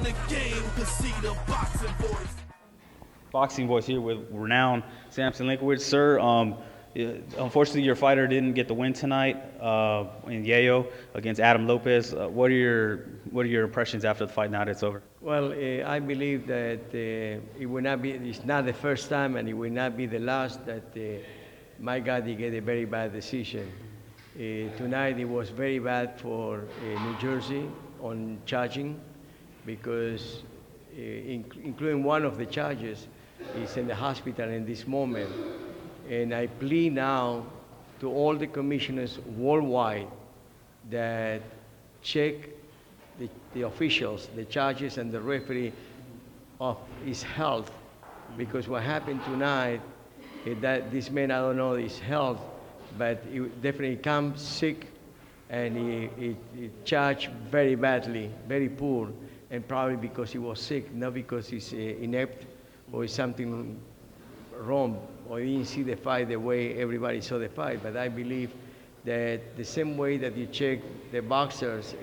in the game to see the boxing voice. Boxing Voice here with renowned Sampson Lewkowicz. Sir, unfortunately your fighter didn't get the win tonight in Yayo against Adam Lopez. What are your impressions after the fight now that it's over? Well, I believe that it's not the first time and it will not be the last that my God, he get a very bad decision. Tonight it was very bad for New Jersey on charging because including one of the charges is in the hospital in this moment. And I plead now to all the commissioners worldwide that check the officials, the judges, and the referee of his health, because what happened tonight is that this man, I don't know his health, but he definitely comes sick, and he charged very badly, very poor, and probably because he was sick, not because he's inept or something wrong, or he didn't see the fight the way everybody saw the fight. But I believe that the same way that you check the boxers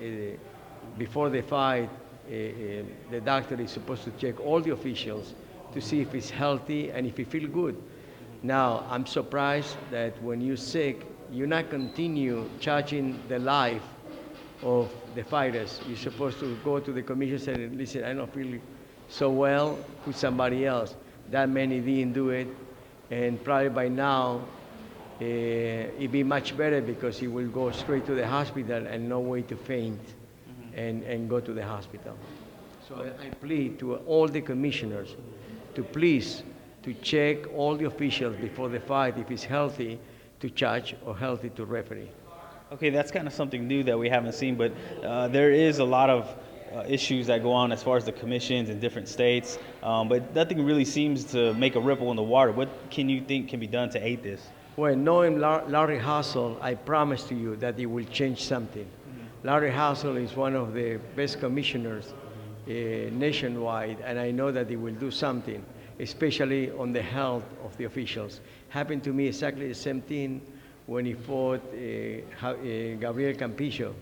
before the fight, the doctor is supposed to check all the officials to see if he's healthy and if he feels good. Now, I'm surprised that when you're sick, you not continue charging the life of the fighters. You're supposed to go to the commission and say, listen, I don't feel so well, put somebody else. That man, he didn't do it, and probably by now, it'd be much better because he will go straight to the hospital and no way to faint and go to the hospital. So I plead to all the commissioners to please to check all the officials before the fight if he's healthy to judge or healthy to referee. Okay, that's kind of something new that we haven't seen, but there is a lot of issues that go on as far as the commissions in different states, but nothing really seems to make a ripple in the water. What can you think can be done to aid this? Well, knowing Larry Hassel, I promise to you that he will change something. Larry Hassel is one of the best commissioners nationwide, and I know that he will do something, especially on the health of the officials. Happened to me exactly the same thing when he fought Gabriel Campillo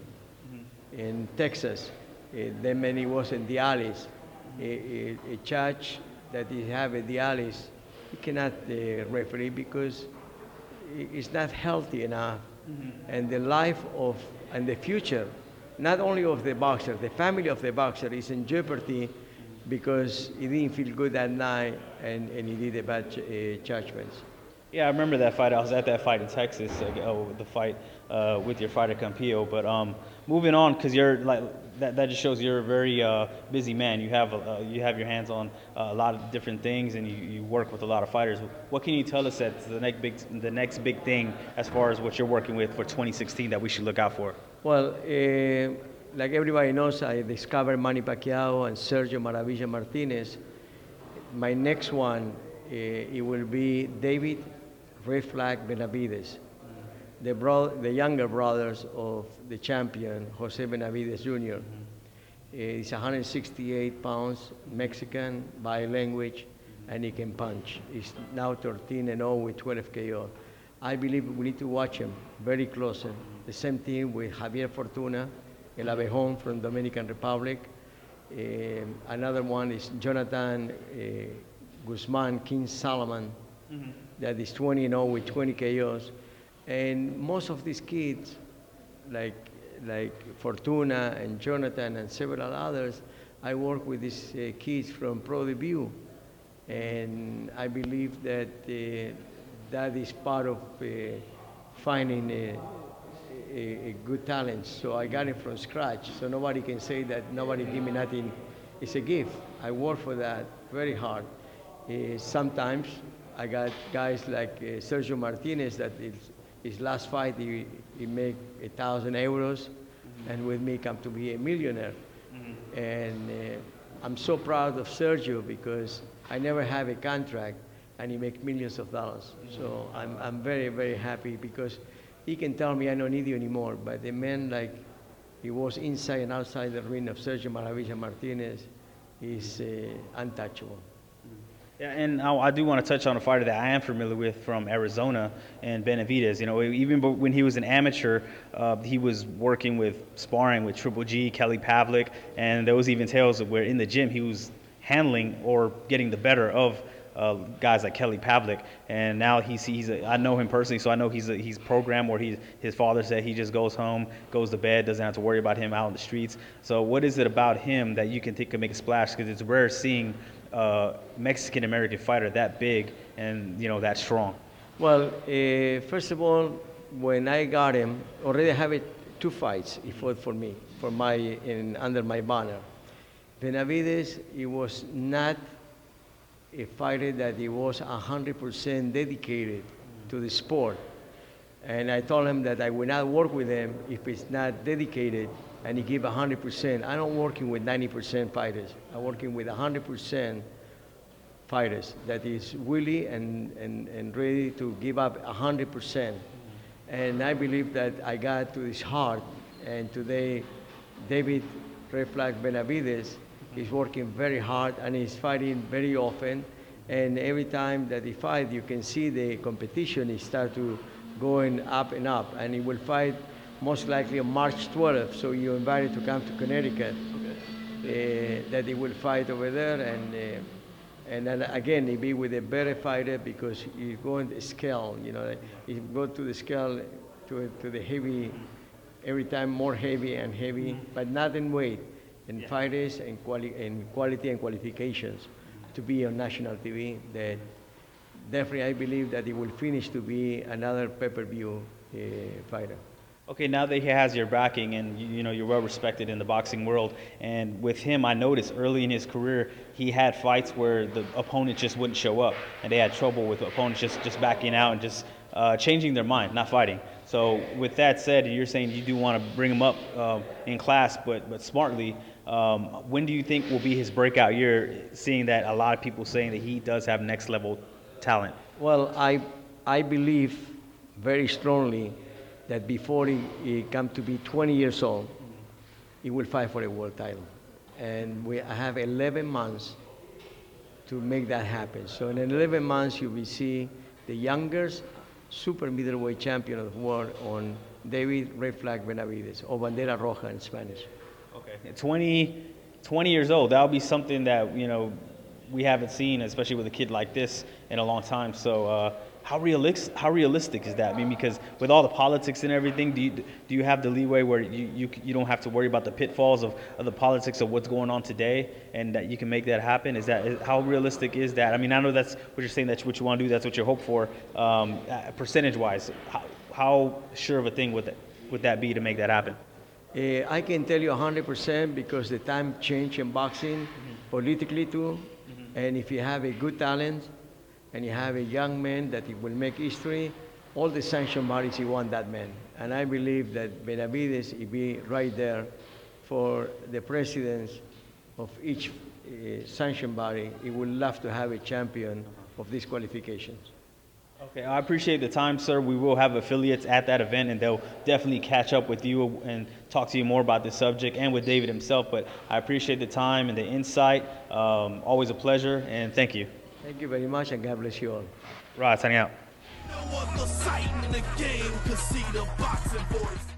in Texas. Then when he was in dialysis, a judge that he have a dialysis, he cannot referee because it's not healthy enough. And the life of, and the future, not only of the boxer, the family of the boxer is in jeopardy because he didn't feel good that night and he did a bad judgments. Yeah, I remember that fight. I was at that fight in Texas, the fight with your fighter Campillo. But moving on, because you're like that just shows you're a very busy man. You have your hands on a lot of different things, and you work with a lot of fighters. What can you tell us that's the next big thing as far as what you're working with for 2016 that we should look out for? Well, like everybody knows, I discovered Manny Pacquiao and Sergio Maravilla Martinez. My next one, it will be David Red Flag Benavidez, the younger brothers of the champion, Jose Benavidez Jr. He's 168 pounds, Mexican, bi-language, and he can punch. He's now 13-0 with 12 KO. I believe we need to watch him very closely. The same thing with Javier Fortuna, El Abejon from Dominican Republic. Another one is Jonathan Guzman, King Solomon, that is 20-0 with 20 KOs. And most of these kids, like Fortuna and Jonathan and several others, I work with these kids from Pro Debut. And I believe that that is part of finding a good talent. So I got it from scratch. So nobody can say that nobody give me nothing. It's a gift. I work for that very hard. Sometimes I got guys like Sergio Martinez that his last fight he make 1,000 euros, and with me come to be a millionaire. And I'm so proud of Sergio because I never have a contract, and he make millions of dollars. So I'm very, very happy because he can tell me I don't need you anymore. But the man, like he was inside and outside the ring of Sergio Maravilla Martinez, is untouchable. Yeah, and I do want to touch on a fighter that I am familiar with from Arizona, and Benavidez. You know, even when he was an amateur, he was working with sparring with Triple G, Kelly Pavlik, and there was even tales of where in the gym he was handling or getting the better of guys like Kelly Pavlik. And now I know him personally, so I know he's programmed where his father said he just goes home, goes to bed, doesn't have to worry about him out in the streets. So what is it about him that you can think could make a splash? Because it's rare seeing Mexican American fighter that big and that strong. Well, first of all, when I got him, already I have two fights. He fought for me, under my banner. Benavidez, he was not a fighter that he was 100% dedicated to the sport. And I told him that I will not work with him if he's not dedicated and he give 100%. I'm not working with 90% fighters. I'm working with 100% fighters that is willing and ready to give up 100%. And I believe that I got to his heart. And today, David Red Flag Benavidez is working very hard and he's fighting very often. And every time that he fights, you can see the competition is start to going up and up. And he will fight most likely on March 12th. So you're invited to come to Connecticut. Okay. That he will fight over there. And then again, he'll be with a better fighter because he's going to scale. He go to the scale to the heavy, every time more heavy and heavy, but not in weight. In fighters and quality and qualifications to be on national TV. That definitely I believe that he will finish to be another pay-per-view fighter. Okay, now that he has your backing and you're well respected in the boxing world, and with him I noticed early in his career he had fights where the opponent just wouldn't show up and they had trouble with opponents just backing out and just changing their mind, not fighting. So with that said, you're saying you do want to bring him up in class but smartly. When do you think will be his breakout year, seeing that a lot of people saying that he does have next level talent? Well, I believe very strongly that before he come to be 20 years old, he will fight for a world title. And I have 11 months to make that happen. So in 11 months, you will see the youngest super middleweight champion of the world on David Red Flag Benavidez, or Bandera Roja in Spanish. Okay, 20 years old. That'll be something that we haven't seen, especially with a kid like this, in a long time. So how realistic is that? I mean, because with all the politics and everything, do you have the leeway where you don't have to worry about the pitfalls of the politics of what's going on today, and that you can make that happen? How realistic is that? I mean, I know that's what you're saying, that's what you want to do, that's what you hope for. Percentage-wise, how sure of a thing would that be to make that happen? I can tell you 100% because the time changed in boxing, politically too. And if you have a good talent and you have a young man that will make history, all the sanction bodies, you want that man. And I believe that Benavidez will be right there for the presidents of each sanction body. He would love to have a champion of these qualifications. Okay, I appreciate the time, sir. We will have affiliates at that event, and they'll definitely catch up with you and talk to you more about this subject and with David himself. But I appreciate the time and the insight. Always a pleasure, and thank you. Thank you very much, and God bless you all. Rod, signing out. No other sight in the game could see the boxing voice.